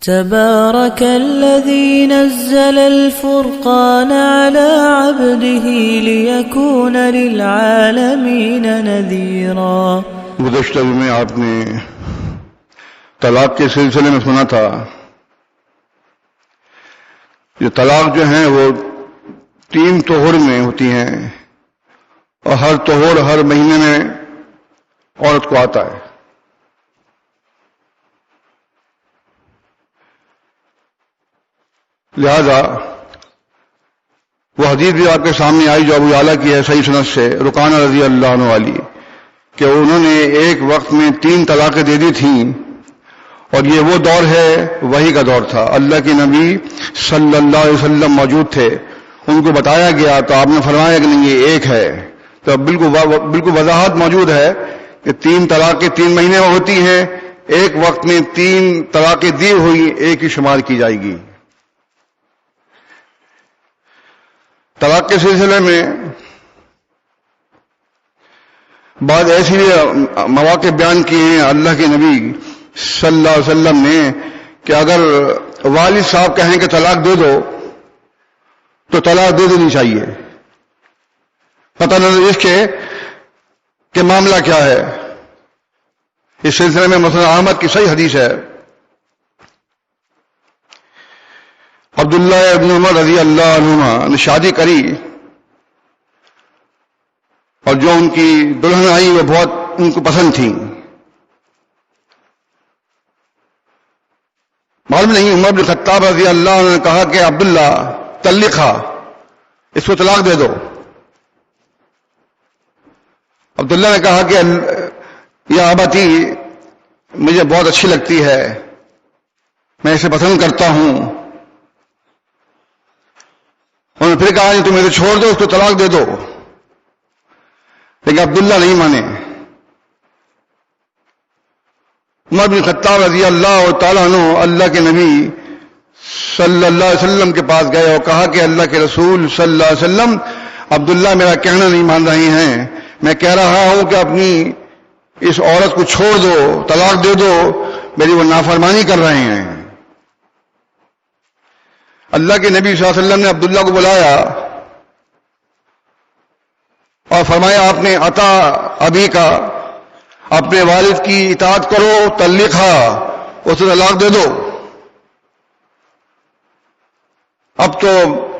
تبارك الذي نزل الفرقان على عبده ليكون للعالمين نذيرا۔ گزشتہ میں آپ نے طلاق کے سلسلے میں سنا تھا، یہ طلاق جو ہیں وہ 3 طہور میں ہوتی ہیں، اور ہر طہور ہر مہینے میں عورت کو آتا ہے۔ لہذا وہ حدیث بھی آپ کے سامنے آئی جو ابو یعلا کی ہے صحیح سند سے، رکانہ رضی اللہ عنہ والی، کہ انہوں نے ایک وقت میں 3 طلاقیں دے دی تھیں، اور یہ وہ دور ہے وحی کا دور تھا، اللہ کے نبی صلی اللہ علیہ وسلم موجود تھے، ان کو بتایا گیا تو آپ نے فرمایا کہ نہیں یہ ایک ہے، تو بالکل وضاحت موجود ہے کہ 3 طلاقیں 3 مہینے میں ہوتی ہیں، ایک وقت میں 3 طلاقیں دی ہوئی ایک ہی شمار کی جائے گی۔ طلاق کے سلسلے میں بعض ایسی مواقع بیان کیے ہیں اللہ کے نبی صلی اللہ علیہ وسلم نے کہ اگر والد صاحب کہیں کہ طلاق دے دو تو طلاق دے دینی چاہیے، پتہ نہ اس کے کہ معاملہ کیا ہے۔ اس سلسلے میں مسند احمد کی صحیح حدیث ہے، عبداللہ ابن عمر رضی اللہ عنہما نے شادی کری، اور جو ان کی دلہن آئی وہ بہت ان کو پسند تھی۔ معلوم نہیں عمر بن خطاب رضی اللہ عنہ نے کہا کہ عبداللہ طلقھا، اس کو طلاق دے دو۔ عبداللہ نے کہا کہ یا ابتی مجھے بہت اچھی لگتی ہے، میں اسے پسند کرتا ہوں۔ انہوں نے پھر کہا تم اسے چھوڑ دو، اس کو طلاق دے دو، لیکن عبداللہ نہیں مانے۔ عمر بن خطاب رضی اللہ تعالیٰ عنہ اللہ کے نبی صلی اللہ علیہ وسلم کے پاس گئے اور کہا کہ اللہ کے رسول صلی اللہ علیہ وسلم عبداللہ میرا کہنا نہیں مان رہے ہیں، میں کہہ رہا ہوں کہ اپنی اس عورت کو چھوڑ دو، طلاق دے دو، میری وہ نافرمانی کر رہے ہیں۔ اللہ کے نبی صلی اللہ علیہ وسلم نے عبداللہ کو بلایا اور فرمایا آپ نے عطا ابی کا، اپنے والد کی اطاعت کرو، طلقھا، اسے طلاق دے دو۔ اب تو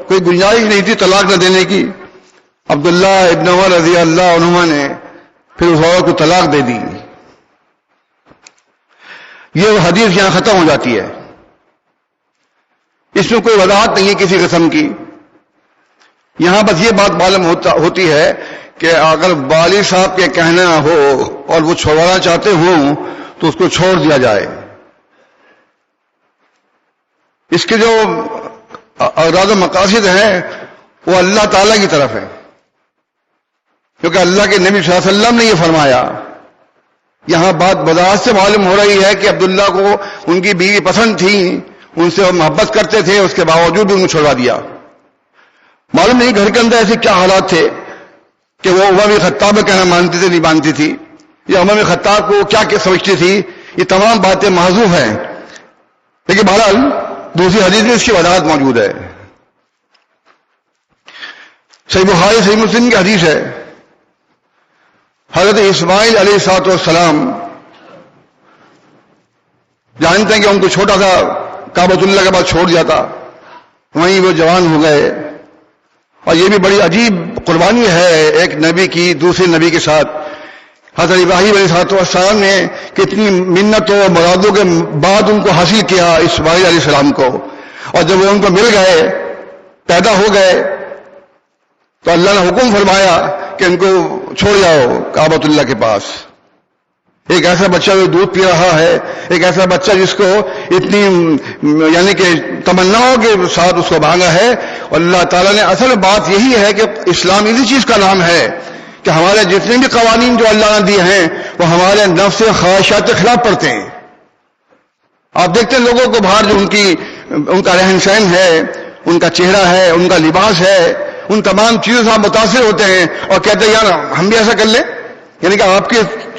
کوئی گنجائش نہیں تھی طلاق نہ دینے کی، عبداللہ ابن عمر رضی اللہ عنہما نے پھر اس عورت کو طلاق دے دی۔ یہ حدیث یہاں ختم ہو جاتی ہے، اس میں کوئی وضاحت نہیں ہے کسی قسم کی۔ یہاں بس یہ بات معلوم ہوتی ہے کہ اگر والد صاحب کے کہنا ہو اور وہ چھوڑانا چاہتے ہوں تو اس کو چھوڑ دیا جائے۔ اس کے جو اغراض و مقاصد ہیں وہ اللہ تعالیٰ کی طرف ہے، کیونکہ اللہ کے نبی صلی اللہ علیہ وسلم نے یہ فرمایا۔ یہاں بات وضاحت سے معلوم ہو رہی ہے کہ عبداللہ کو ان کی بیوی پسند تھی، ان سے وہ محبت کرتے تھے، اس کے باوجود بھی ان کو چھوڑوا دیا۔ معلوم نہیں گھر کے اندر ایسے کیا حالات تھے کہ وہ عمر بن خطاب کا کہنا مانتی تھی نہیں مانتی تھی، یا عمر بن خطاب کو کیا سمجھتی تھی، یہ تمام باتیں محذوف ہیں، لیکن بہرحال دوسری حدیث میں اس کی وضاحت موجود ہے۔ صحیح بخاری صحیح مسلم کی حدیث ہے، حضرت اسماعیل علیہ السلام جانتے ہیں کہ ان کو چھوٹا سا کعبۃ اللہ کے بعد چھوڑ دیا تھا، وہیں وہ جوان ہو گئے، اور یہ بھی بڑی عجیب قربانی ہے ایک نبی کی دوسرے نبی کے ساتھ۔ حضرت ابراہیم علیہ السلام نے کتنی منتوں اور مرادوں کے بعد ان کو حاصل کیا اسماعیل علیہ السلام کو، اور جب وہ ان کو مل گئے، پیدا ہو گئے، تو اللہ نے حکم فرمایا کہ ان کو چھوڑ جاؤ کعبۃ اللہ کے پاس۔ ایک ایسا بچہ جو دودھ پی رہا ہے، ایک ایسا بچہ جس کو اتنی یعنی کہ تمناؤں کے ساتھ اس کو بھاگا ہے، اور اللہ تعالیٰ نے اصل بات یہی ہے کہ اسلام اسی چیز کا نام ہے کہ ہمارے جتنے بھی قوانین جو اللہ نے دیے ہیں وہ ہمارے نفس خواہشات کے خلاف پڑتے ہیں۔ آپ دیکھتے ہیں لوگوں کو باہر جو ان کا رہن سہن ہے، ان کا چہرہ ہے، ان کا لباس ہے، ان تمام چیزوں سے آپ متاثر ہوتے ہیں اور کہتے ہیں یار ہم بھی ایسا کر لیں، یعنی کہ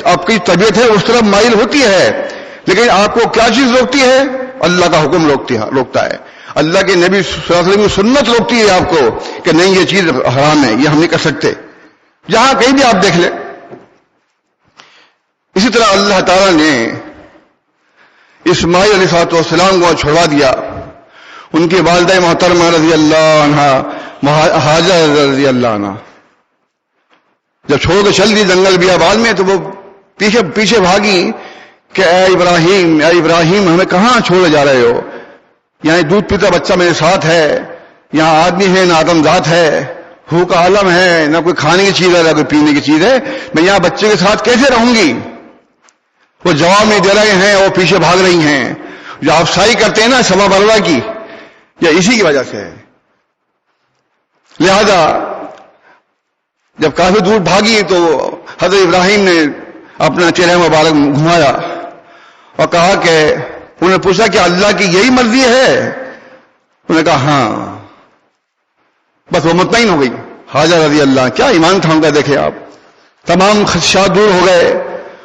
آپ کی طبیعت ہے اس طرف مائل ہوتی ہے، لیکن آپ کو کیا چیز روکتی ہے؟ اللہ کا حکم روکتا ہے, اللہ کے نبی صلی اللہ علیہ وسلم کی سنت روکتی ہے آپ کو کہ نہیں یہ چیز حرام ہے, یہ ہم نہیں کر سکتے. جہاں کہیں بھی آپ دیکھ لیں. اسی طرح اللہ تعالیٰ نے اسماعیل علیہ السلام کو چھوڑوا دیا. ان کی والدہ محترمہ رضی اللہ عنہ ہاجر رضی اللہ عنہ جب چھوڑ کے چل دی جنگل بیابان میں, تو وہ پیچھے بھاگی کہ اے ابراہیم ہمیں کہاں چھوڑے جا رہے ہو؟ یہاں دودھ پیتا بچہ میرے ساتھ ہے, یہاں آدمی ہے نہ آدم ذات ہے, بھوک کا عالم ہے, نہ کوئی کھانے کی چیز ہے نہ کوئی پینے کی چیز ہے, میں یہاں بچے کے ساتھ کیسے رہوں گی؟ وہ جواب نہیں دے رہے ہیں, وہ پیچھے بھاگ رہی ہیں. جو افسائی کرتے ہیں نا سما بروا کی, یا اسی کی وجہ سے ہے. لہذا جب کافی دور بھاگی تو حضرت ابراہیم نے اپنا چہرہ مبارک گھمایا اور کہا کہ انہوں نے پوچھا کہ اللہ کی یہی مرضی ہے؟ انہوں نے کہا ہاں. بس وہ مطمئن ہو گئی. حاجر رضی اللہ, کیا ایمان تھا ان کا, دیکھے آپ, تمام خدشات دور ہو گئے.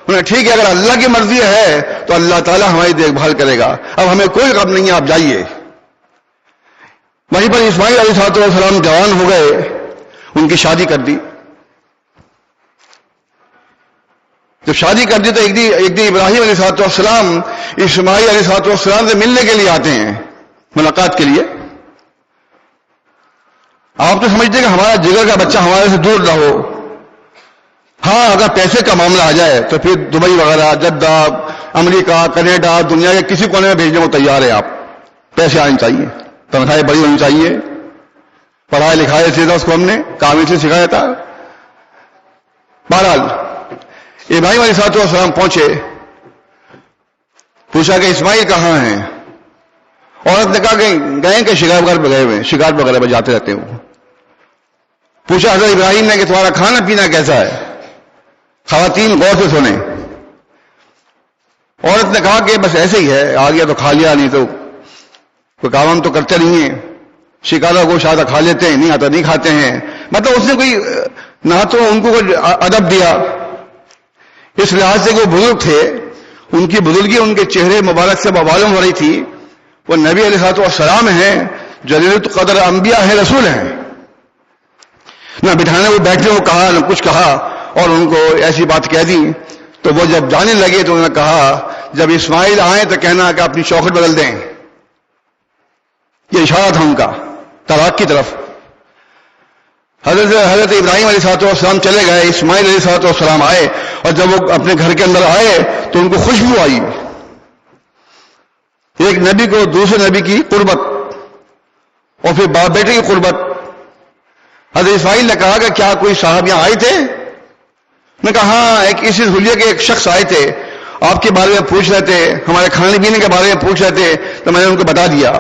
انہیں ٹھیک ہے, اگر اللہ کی مرضی ہے تو اللہ تعالیٰ ہماری دیکھ بھال کرے گا, اب ہمیں کوئی غم نہیں ہے, آپ جائیے. وہیں پر اسماعیل علیہ السلام جوان ہو گئے, ان کی شادی کر دی. جب شادی کر دی تو ایک دن ابراہیم علیہ السلام اسماعیل علیہ السلام سے ملنے کے لیے آتے ہیں, ملاقات کے لیے. آپ تو سمجھتے ہیں کہ ہمارا جگر کا بچہ ہمارے سے دور نہ ہو. ہاں اگر پیسے کا معاملہ آ جائے تو پھر دبئی وغیرہ, جدہ, امریکہ, کینیڈا, دنیا کے کسی کونے میں بھیجنے کو تیار ہے آپ. پیسے آنے چاہیے, تنخواہیں بڑی ہونی چاہیے, پڑھائے لکھائے سے اس کو ہم نے کام سے سکھایا تھا. بہرحال ابراہیم علیہ السلام پہنچے, پوچھا کہ اسماعیل کہاں ہیں؟ عورت نے کہا کہ گئے کہ شکار وغیرہ پہ گئے ہوئے, شکار وغیرہ پہ جاتے رہتے ہو. پوچھا حضرت ابراہیم نے کہ تمہارا کھانا پینا کیسا ہے؟ خواتین غور سے سنیں. عورت نے کہا کہ بس ایسے ہی ہے, آ گیا تو کھا لیا, نہیں تو کوئی کام ہم تو کرتے نہیں ہیں, شکارہ گوشت آتا کھا لیتے ہیں, نہیں آتا نہیں کھاتے ہیں. مطلب اس نے کوئی نہ تو ان کو کوئی ادب دیا, اس لحاظ سے کہ وہ بزرگ تھے, ان کی بزرگی ان کے چہرے مبارک سے معلوم ہو رہی تھی. وہ نبی علیہ السلام ہیں, جلیل القدر انبیاء ہیں, رسول ہیں. نہ بٹھانے وہ بیٹھے وہ کہا, نہ کچھ کہا, اور ان کو ایسی بات کہہ دی. تو وہ جب جانے لگے تو انہوں نے کہا جب اسماعیل آئیں تو کہنا کہ اپنی چوکھٹ بدل دیں. یہ اشارہ تھا ان کا طلاق کی طرف. حضرت ابراہیم علیہ السلام چلے گئے, اسماعیل علیہ السلام آئے, اور جب وہ اپنے گھر کے اندر آئے تو ان کو خوشبو آئی. ایک نبی کو دوسرے نبی کی قربت, اور پھر باپ بیٹے کی قربت. حضرت اسماعیل نے کہا کہ کیا کوئی صاحب یہاں آئے تھے؟ میں کہا ہاں, ایک اسی حلیے کے ایک شخص آئے تھے, آپ کے بارے میں پوچھ رہے تھے, ہمارے کھانے پینے کے بارے میں پوچھ رہے تھے, تو میں نے ان کو بتا دیا.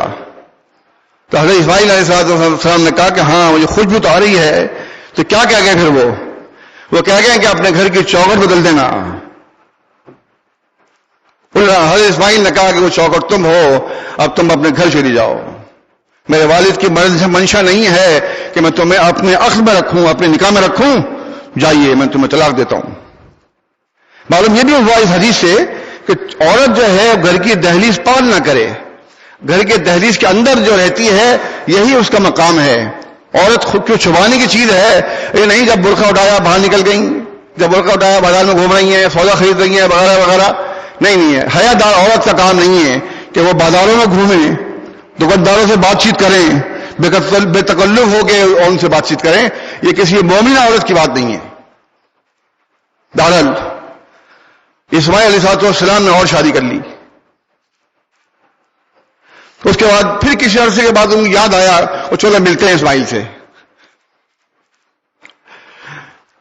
تو حضرت اسماعیل علیہ السلام نے کہا کہ ہاں مجھے خوشبو تو آ رہی ہے. تو کیا کہہ گئے پھر وہ کہہ گئے کہ اپنے گھر کی چوکھٹ بدل دینا. حضرت اسماعیل نے کہا کہ وہ چوکھٹ تم ہو, اب تم اپنے گھر چلی جاؤ. میرے والد کی منشا نہیں ہے کہ میں تمہیں اپنے عقد میں رکھوں, اپنے نکاح میں رکھوں, جائیے میں تمہیں طلاق دیتا ہوں. معلوم یہ بھی ہوا اس حدیث سے کہ عورت جو ہے گھر کی دہلیز پار نہ کرے, گھر کے دہلیز کے اندر جو رہتی ہے یہی اس کا مقام ہے. عورت خود کو چھپانے کی چیز ہے, یہ نہیں جب برقع اٹھایا باہر نکل گئی, جب برقع اٹھایا بازار میں گھوم رہی ہیں, سودا خرید رہی ہیں وغیرہ وغیرہ. نہیں ہے, حیا دار عورت کا کام نہیں ہے کہ وہ بازاروں میں گھومیں, دکانداروں سے بات چیت کریں, بے تکلف ہو کے ان سے بات چیت کریں. یہ کسی مومنہ عورت کی بات نہیں ہے. بہرحال اسماعیل علیہ السلام نے اور شادی کر لی. اس کے بعد پھر کسی عرصے کے بعد ان کو یاد آیا, اور چلو ملتے ہیں اسماعیل سے.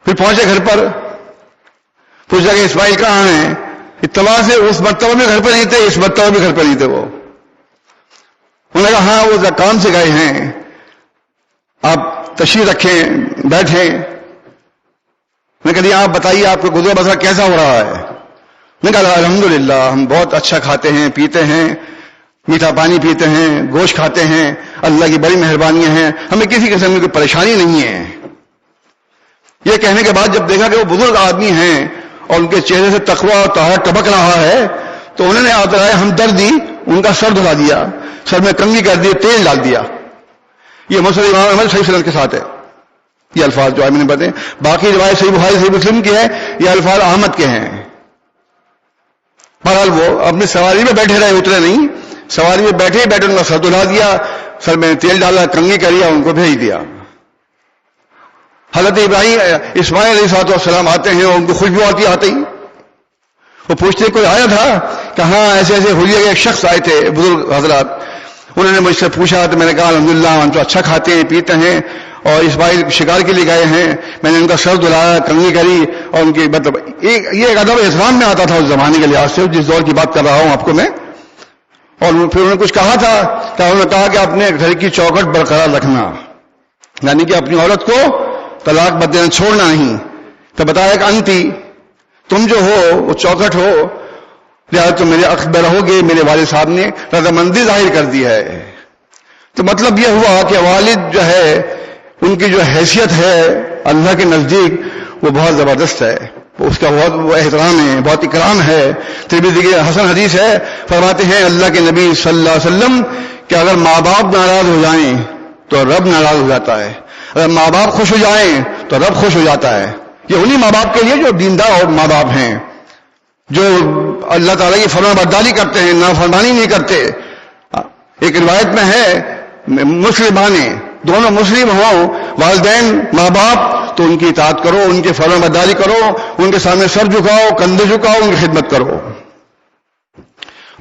پھر پہنچے گھر پر, پوچھا کہ اسماعیل کہاں ہیں؟ اتباع سے اس مرتبہ میں گھر پر نہیں تھے, اس مرتبہ بھی گھر پر نہیں تھے. وہ انہوں نے کہا ہاں وہ کام سے گئے ہیں, آپ تشریف رکھیں بیٹھیں. میں کہا آپ بتائیے آپ کا گزر بسر کیسا ہو رہا ہے؟ میں کہا الحمدللہ ہم بہت اچھا کھاتے ہیں پیتے ہیں, میٹھا پانی پیتے ہیں, گوشت کھاتے ہیں, اللہ کی بڑی مہربانیاں ہیں, ہمیں کسی قسم کی کوئی پریشانی نہیں ہے. یہ کہنے کے بعد جب دیکھا کہ وہ بزرگ آدمی ہیں اور ان کے چہرے سے تقویٰ اور طہارت ٹپک رہا ہے, تو انہوں نے آپ ہمدردی ان کا سر دھلا دیا، سر میں کنگھی کر دی، تیل ڈال دیا. یہ مسلم امام احمد صحیح سند کے ساتھ ہے یہ الفاظ جو میں نے بتائے. باقی روایت صحیح بخاری صحیح مسلم کی ہے، یہ الفاظ احمد کے ہیں. بہرحال وہ اپنی سواری میں بیٹھے رہے، اترے نہیں، سواری میں بیٹھے ہی بیٹھے ان کا سر دھلا دیا، سر میں تیل ڈالا، کنگھی کریا، ان کو بھیج دیا. حضرت ابراہیم اسماعیل علیہ السلام آتے ہیں اور ان کو خوشبو آتے ہی وہ پوچھتے کوئی آیا تھا؟ کہ ہاں ایسے ایسے ہولیے کے ایک شخص آئے تھے بزرگ حضرات، انہوں نے مجھ سے پوچھا تو میں نے کہا الحمدللہ ہم تو اچھا کھاتے ہیں پیتے ہیں، اور اسماعیل شکار کے لیے گئے ہیں، میں نے ان کا سر دھلایا، کنگھی کری، اور ان کی مطلب یہ ایک ادب احترام میں آتا تھا اس زمانے کے لحاظ سے جس دور کی بات کر رہا ہوں آپ کو میں. اور پھر انہوں نے کچھ کہا تھا کہ انہوں نے کہا کہ اپنے گھر کی چوکھٹ برقرار رکھنا، یعنی کہ اپنی عورت کو طلاق مت دینا، چھوڑنا نہیں. تو بتایا کہ انتی، تم جو ہو وہ چوکھٹ ہو، لہٰذا تم میرے عقد میں رہو گے. میرے والد صاحب نے رضامندی ظاہر کر دی ہے. تو مطلب یہ ہوا کہ والد جو ہے ان کی جو حیثیت ہے اللہ کے نزدیک وہ بہت زبردست ہے، اس کا بہت احترام ہے، بہت اکرام ہے. ترمذی کی حسن حدیث ہے، فرماتے ہیں اللہ کے نبی صلی اللہ علیہ وسلم کہ اگر ماں باپ ناراض ہو جائیں تو رب ناراض ہو جاتا ہے، اگر ماں باپ خوش ہو جائیں تو رب خوش ہو جاتا ہے. یہ انہی ماں باپ کے لیے جو دیندار اور ماں باپ ہیں، جو اللہ تعالیٰ کی فرمان برداری کرتے ہیں، نافرمانی نہیں کرتے. ایک روایت میں ہے مسلمانے دونوں مسلم ہوں، والدین ماں باپ، تو ان کی اطاعت کرو، ان کی فرمان برداری کرو، ان کے سامنے سر جھکاؤ، کندھے جھکاؤ، ان کی خدمت کرو.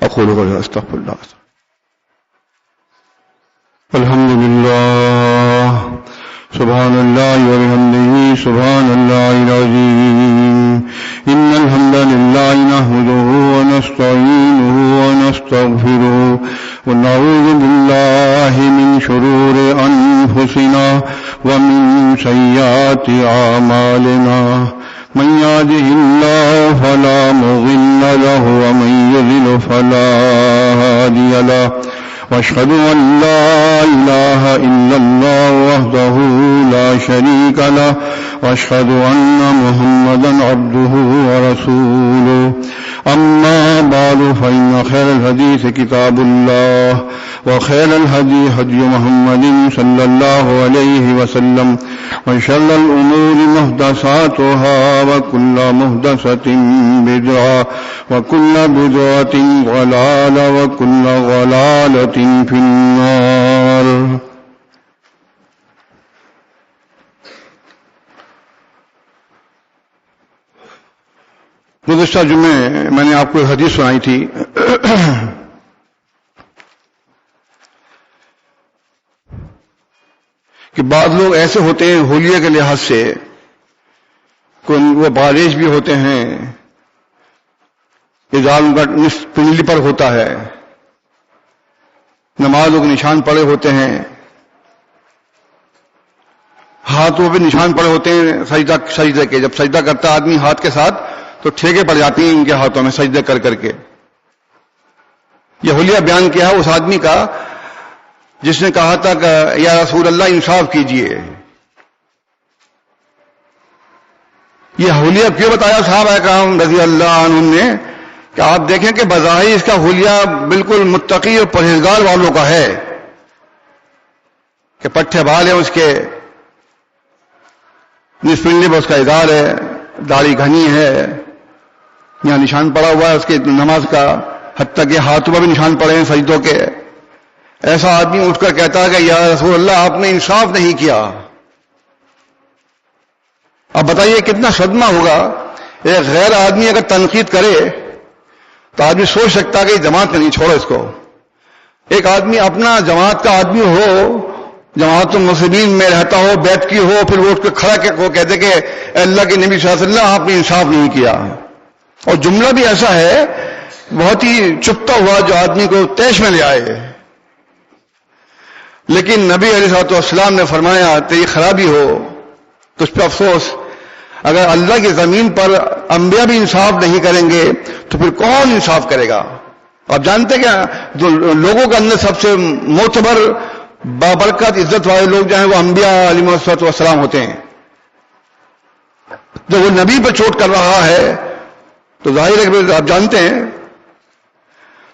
اقول قولی استغفر اللہ. الحمدللہ سبحان اللہ وبحمدہ سبحان اللہ العظیم. ان الحمد للہ نحمده ونستعینه ونستغفره ونعوذ باللہ من شرور انفسنا ومن سیئات اعمالنا. من يهده الله فلا مضل له ومن يضلل فلا هادي له. واشهد ان لا اله الا الله وحده لا شريك له واشهد ان محمدا عبده ورسوله. اما بعد فان خير الحديث كتاب الله وخير الهدي هدي محمد صلى الله عليه وسلم وشر الامور محدثاتها وكل محدثة بدعة وكل بدعة ضلالة وكل ضلالة في النار. گزشتہ جمعے میں نے آپ کو ایک حدیث سنائی تھی کہ بعض لوگ ایسے ہوتے ہیں حلیے کے لحاظ سے وہ بارش بھی ہوتے ہیں، اظہار ان کا نصف پنڈلی پر ہوتا ہے، نمازوں کے نشان پڑے ہوتے ہیں، ہاتھوں پہ نشان پڑے ہوتے ہیں سجدے کے. جب سجدہ کرتا آدمی ہاتھ کے ساتھ تو ٹھیکے پڑ جاتی ہیں ان کے ہاتھوں میں سجدے کر کر کے. یہ حلیہ بیان کیا ہے اس آدمی کا جس نے کہا تھا کہ یا رسول اللہ انصاف کیجئے. یہ حلیہ کیوں بتایا صحابہ کرام رضی اللہ عنہم نے کہ آپ دیکھیں کہ بظاہر اس کا حلیہ بالکل متقی اور پرہیزگار والوں کا ہے کہ پٹھے بال ہیں اس کے، نصف پنڈلی پر اس کا ادار ہے، داڑھی گھنی ہے، یہاں نشان پڑا ہوا ہے اس کے نماز کا، حتیٰ کہ ہاتھوں پر بھی نشان پڑے ہیں سجدوں کے. ایسا آدمی اٹھ کر کہتا ہے کہ یا رسول اللہ آپ نے انصاف نہیں کیا. اب بتائیے کتنا صدمہ ہوگا. ایک غیر آدمی اگر تنقید کرے تو آدمی سوچ سکتا کہ جماعت میں نہیں چھوڑو اس کو. ایک آدمی اپنا جماعت کا آدمی ہو، جماعت المسلمین میں رہتا ہو، بیعت کی ہو، پھر وہ اٹھ کے کھڑا کو کہتے کہ اے اللہ کے نبی صلی اللہ علیہ وسلم آپ نے انصاف نہیں کیا. اور جملہ بھی ایسا ہے بہت ہی چپتا ہوا جو آدمی کو طیش میں لے آئے. لیکن نبی علیہ الصلوۃ والسلام نے فرمایا تیری خرابی ہو تو اس پہ افسوس. اگر اللہ کی زمین پر انبیاء بھی انصاف نہیں کریں گے تو پھر کون انصاف کرے گا؟ آپ جانتے کیا جو لوگوں کے اندر سب سے معتبر بابرکت عزت والے لوگ جو ہیں وہ انبیاء علیہم الصلوۃ والسلام ہوتے ہیں. جب وہ نبی پہ چوٹ کر رہا ہے تو ظاہر ہے کہ آپ جانتے ہیں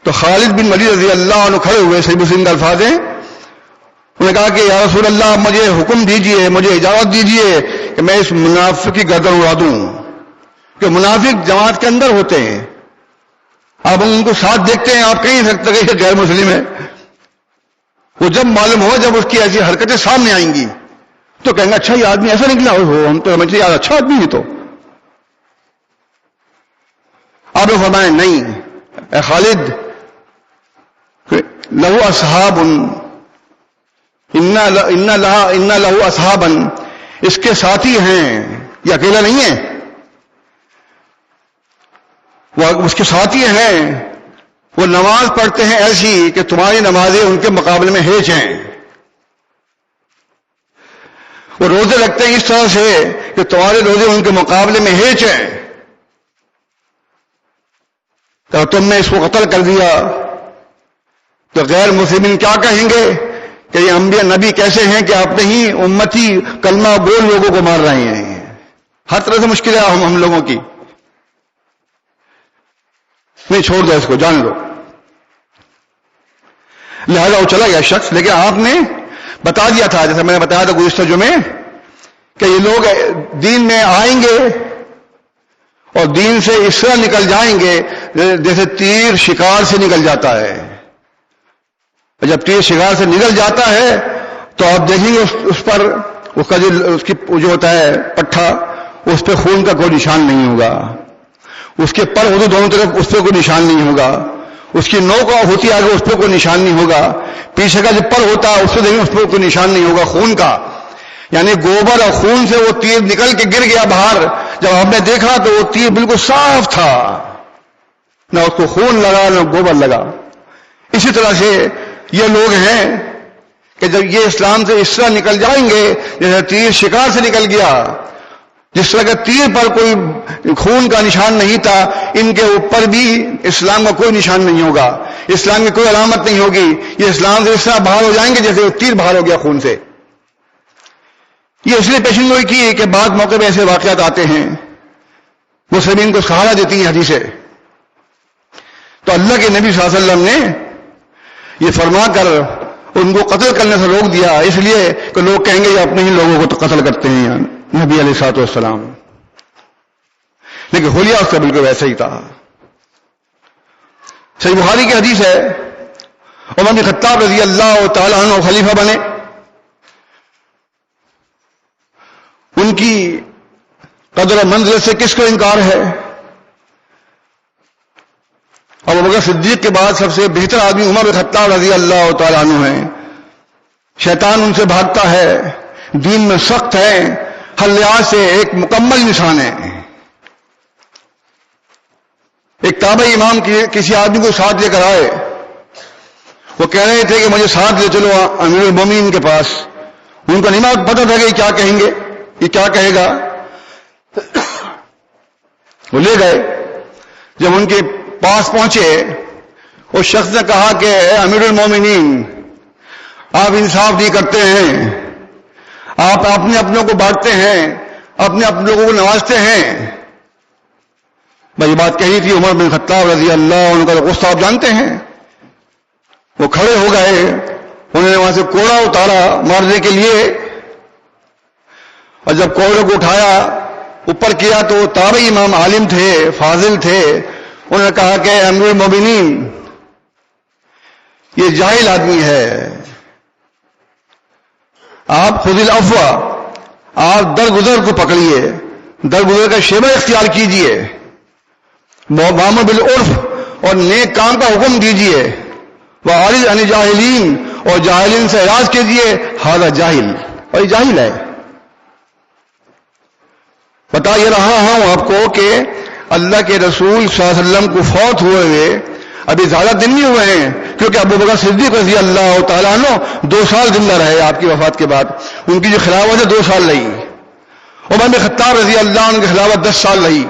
تو خالد بن ولید رضی اللہ عنہ کھڑے ہوئے، صحیح مسلم کا الفاظ ہیں، انہوں نے کہا کہ یا رسول اللہ مجھے حکم دیجئے، مجھے اجازت دیجئے کہ میں اس منافق کی گردن اڑا دوں، کہ منافق جماعت کے اندر ہوتے ہیں، آپ ان کو ساتھ دیکھتے ہیں، آپ کہیں نہیں سکتے کہ یہ غیر مسلم ہے، وہ جب معلوم ہو جب اس کی ایسی حرکتیں سامنے آئیں گی تو کہیں گے اچھا یہ آدمی ایسا نکلا ہو، ہم تو سمجھتے یار اچھا آدمی ہے. تو آپ نے فرمایا نہیں اے خالد، لہو اصحاب ان لہو اصحابا، اس کے ساتھی ہیں، یہ اکیلا نہیں ہے، وہ اس کے ساتھی ہیں، وہ نماز پڑھتے ہیں ایسی کہ تمہاری نمازیں ان کے مقابلے میں ہیچ ہیں، وہ روزے رکھتے ہیں اس طرح سے کہ تمہارے روزے ان کے مقابلے میں ہیچ ہیں، تو تم نے اس کو قتل کر دیا تو غیر مسلمین کیا کہیں گے کہ یہ انبیاء نبی کیسے ہیں کہ اپنے ہی امتی کلمہ گول لوگوں کو مار رہے ہیں. ہر طرح سے مشکل ہے ہم لوگوں کی. نہیں چھوڑ دو اس کو، جان لو. لہذا وہ چلا گیا شخص، لیکن آپ نے بتا دیا تھا، جیسے میں نے بتایا تھا گزشتہ جمعے، کہ یہ لوگ دین میں آئیں گے اور دین سے اس طرح نکل جائیں گے جیسے تیر شکار سے نکل جاتا ہے. جب تیر شکار سے نکل جاتا ہے تو آپ دیکھیں گے اس پر اس کا جو ہوتا ہے پٹھا، اس پہ خون کا کوئی نشان نہیں ہوگا، اس کے پر ہوتے دونوں طرف اس پہ کوئی نشان نہیں ہوگا، اس کی نوک ہوتی ہے آگے اس پہ کوئی نشان نہیں ہوگا، پیچھے کا جو پر ہوتا ہے اس پہ دیکھیں اس پہ کوئی نشان نہیں ہوگا خون کا. یعنی گوبر اور خون سے وہ تیر نکل کے گر گیا باہر. جب ہم نے دیکھا تو وہ تیر بالکل صاف تھا، نہ اس کو خون لگا نہ گوبر لگا. اسی طرح سے یہ لوگ ہیں کہ جب یہ اسلام سے اس طرح نکل جائیں گے جیسے تیر شکار سے نکل گیا، جس طرح کہ تیر پر کوئی خون کا نشان نہیں تھا، ان کے اوپر بھی اسلام کا کوئی نشان نہیں ہوگا، اسلام کی کوئی علامت نہیں ہوگی. یہ اسلام سے اس طرح باہر ہو جائیں گے جیسے تیر باہر ہو گیا خون سے. یہ اس لیے پیشن گوئی کی کہ بعض موقع پہ ایسے واقعات آتے ہیں، مسلمین کو سہارا دیتی ہیں حدیثیں. تو اللہ کے نبی صلی اللہ علیہ وسلم نے یہ فرما کر ان کو قتل کرنے سے روک دیا، اس لیے کہ لوگ کہیں گے یہ اپنے ہی لوگوں کو تو قتل کرتے ہیں نبی علیہ الصلوۃ والسلام. لیکن حلیہ اس کا بالکل ویسا ہی تھا. صحیح بخاری کی حدیث ہے، عمر بن خطاب رضی اللہ تعالیٰ عنہ خلیفہ بنے، ان کی قدر و منزلت سے کس کو انکار ہے؟ ابو بکر صدیق کے بعد سب سے بہتر آدمی عمر بن خطاب رضی اللہ تعالیٰ عنہ ہیں. شیطان ان سے بھاگتا ہے، دین میں سخت ہے، ہر لحاظ سے ایک مکمل انسان ہے. ایک تابعی امام کسی آدمی کو ساتھ لے کر آئے، وہ کہہ رہے تھے کہ مجھے ساتھ لے چلو امیر المومنین کے پاس. ان کو نہیں پتہ تھا کہ یہ کیا کہیں گے، یہ کیا کہے گا. وہ لے گئے. جب ان کے پاس پہنچے اس شخص نے کہا کہ اے امیر المومنین، آپ انصاف نہیں کرتے ہیں، آپ اپنے اپنوں کو بانٹتے ہیں، اپنے لوگوں کو نوازتے ہیں. میں یہ بات کہی تھی عمر بن خطاب رضی اللہ عنہ کا غصہ آپ جانتے ہیں. وہ کھڑے ہو گئے، انہوں نے وہاں سے کوڑا اتارا مارنے کے لیے، اور جب کوڑے کو اٹھایا اوپر کیا تو تابعی امام عالم تھے، فاضل تھے. انہوں نے کہا کہ امیر المومنین یہ جاہل آدمی ہے، آپ خذ العفو، آپ درگزر کو پکڑیے، درگزر کا شیبہ اختیار کیجئے، معاملہ بالعرف اور نیک کام کا حکم دیجئے، وَأَعْرِضْ عَنِ الْجَاهِلِينَ اور جاہلین سے اعراض کیجئے. ھذا جاہل، اور یہ جاہل ہے. بتا یہ رہا ہوں آپ کو کہ اللہ کے رسول صلی اللہ علیہ وسلم کو فوت ہوئے ابھی زیادہ دن نہیں ہوئے ہیں، کیونکہ ابو بکر صدیق رضی اللہ تعالیٰ عنہ 2 سال زندہ رہے آپ کی وفات کے بعد. ان کی جو خلافت ہے 2 سال رہی. عمر بن خطاب رضی اللہ عنہ کی خلافت 10 سال رہی.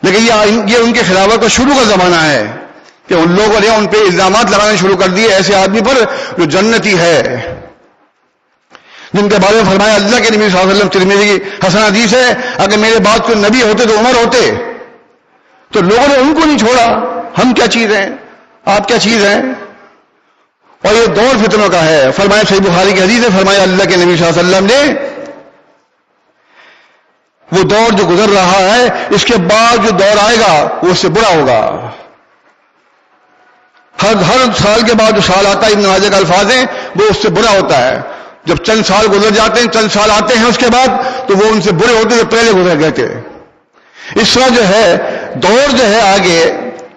لیکن یہ ان کی خلافت کا شروع کا زمانہ ہے کہ ان لوگوں نے ان پہ الزامات لگانے شروع کر دیے ایسے آدمی پر جو جنتی ہے، جن کے بارے میں فرمایا اللہ کے نبی صلی اللہ علیہ وسلم، ترمذی کی حسن حدیث ہے، اگر میرے بعد کوئی نبی ہوتے تو عمر ہوتے. تو لوگوں نے ان کو نہیں چھوڑا، ہم کیا چیز ہیں، آپ کیا چیز ہیں؟ اور یہ دور فتنوں کا ہے. فرمایا صحیح بخاری کی حدیث ہے، فرمایا اللہ کے نبی صلی اللہ علیہ وسلم نے وہ دور جو گزر رہا ہے اس کے بعد جو دور آئے گا وہ اس سے برا ہوگا. ہر سال کے بعد جو سال آتا ہے، ابن ماجہ کا الفاظ ہیں، وہ اس سے برا ہوتا ہے. جب چند سال گزر جاتے ہیں، چند سال آتے ہیں اس کے بعد، تو وہ ان سے برے ہوتے جو پہلے گزر گئے تھے. اس طرح جو ہے دور جو ہے آگے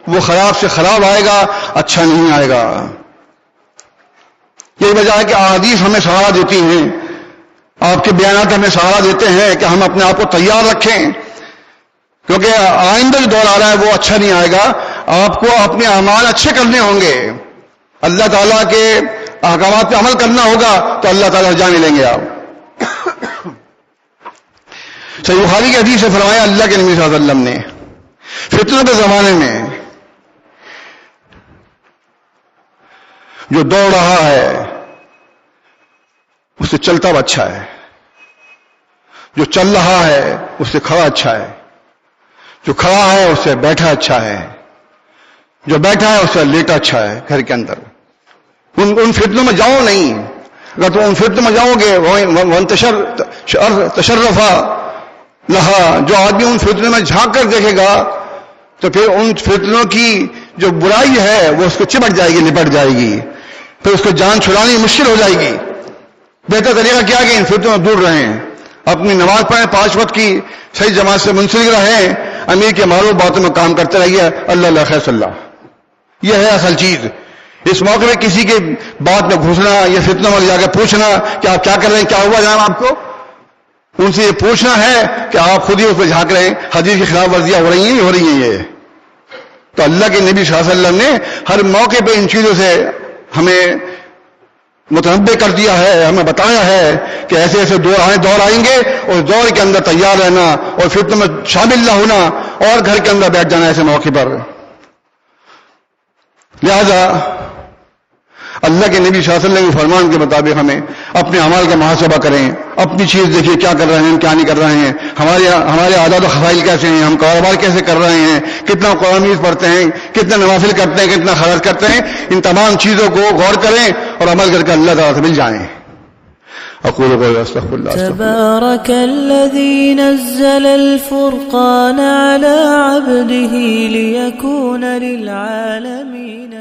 وہ خراب سے خراب آئے گا، اچھا نہیں آئے گا. یہی وجہ ہے کہ احادیث ہمیں سہارا دیتی ہیں، آپ کے بیانات ہمیں سہارا دیتے ہیں کہ ہم اپنے آپ کو تیار رکھیں، کیونکہ آئندہ جو دور آ رہا ہے وہ اچھا نہیں آئے گا. آپ کو اپنے اعمال اچھے کرنے ہوں گے، اللہ تعالیٰ کے احکامات پہ عمل کرنا ہوگا تو اللہ تعالیٰ جان لیں گے آپ. صحیح بخاری کی حدیث سے فرمایا اللہ کے نبی صلی اللہ علیہ وسلم نے فتنوں کے زمانے میں جو دوڑ رہا ہے اس سے چلتا ہوا اچھا ہے، جو چل رہا ہے اس سے کھڑا اچھا ہے، جو کھڑا ہے اس سے بیٹھا اچھا ہے، جو بیٹھا ہے اس سے لیٹا اچھا ہے. گھر کے اندر ان فتنوں میں جاؤ نہیں. اگر تم ان فتنوں میں جاؤ گے تشرفا لہا، جو آدمی ان فتنوں میں جھانک کر دیکھے گا تو پھر ان فتنوں کی جو برائی ہے وہ اس کو چمٹ جائے گی، لپٹ جائے گی، پھر اس کو جان چھڑانی مشکل ہو جائے گی. بہتر طریقہ کیا کہ ان فتنوں میں دور رہیں، اپنی نماز پڑھیں، 5 وقت کی صحیح جماعت سے منسلک رہیں، امیر کے معروف باتوں میں کام کرتے رہیے. اللہ خیر صلی اللہ، یہ ہے اصل چیز. اس موقع میں کسی کے بات میں گھسنا یا فتنوں میں جا کے پوچھنا کہ آپ کیا کر رہے ہیں، کیا ہوا جناب آپ کو، ان سے یہ پوچھنا ہے کہ آپ خود ہی اس پہ جھانک رہے ہیں. حدیث کی خلاف ورزیاں ہو رہی ہیں یہ. تو اللہ کے نبی صلی اللہ علیہ وسلم نے ہر موقع پہ ان چیزوں سے ہمیں متنبع کر دیا ہے، ہمیں بتایا ہے کہ ایسے ایسے دور آئیں گے اور دور کے اندر تیار رہنا اور فتنوں میں شامل نہ ہونا اور گھر کے اندر بیٹھ جانا ایسے موقع پر. لہذا اللہ کے نبی صلی اللہ علیہ وسلم کے فرمان کے مطابق ہمیں اپنے اعمال کا محاسبہ کریں، اپنی چیز دیکھیے کیا کر رہے ہیں، کیا نہیں کر رہے ہیں، ہمارے عادات و خصائل کیسے ہیں، ہم کاروبار کیسے کر رہے ہیں، کتنا قرآن پڑھتے ہیں، کتنا نوافل کرتے ہیں، کتنا خرچ کرتے ہیں. ان تمام چیزوں کو غور کریں اور عمل کر کے اللہ تعالیٰ سے مل جائیں. اقول قولی استغفر اللہ. تبارك الذي نزل الفرقان على عبده ليكون للعالمين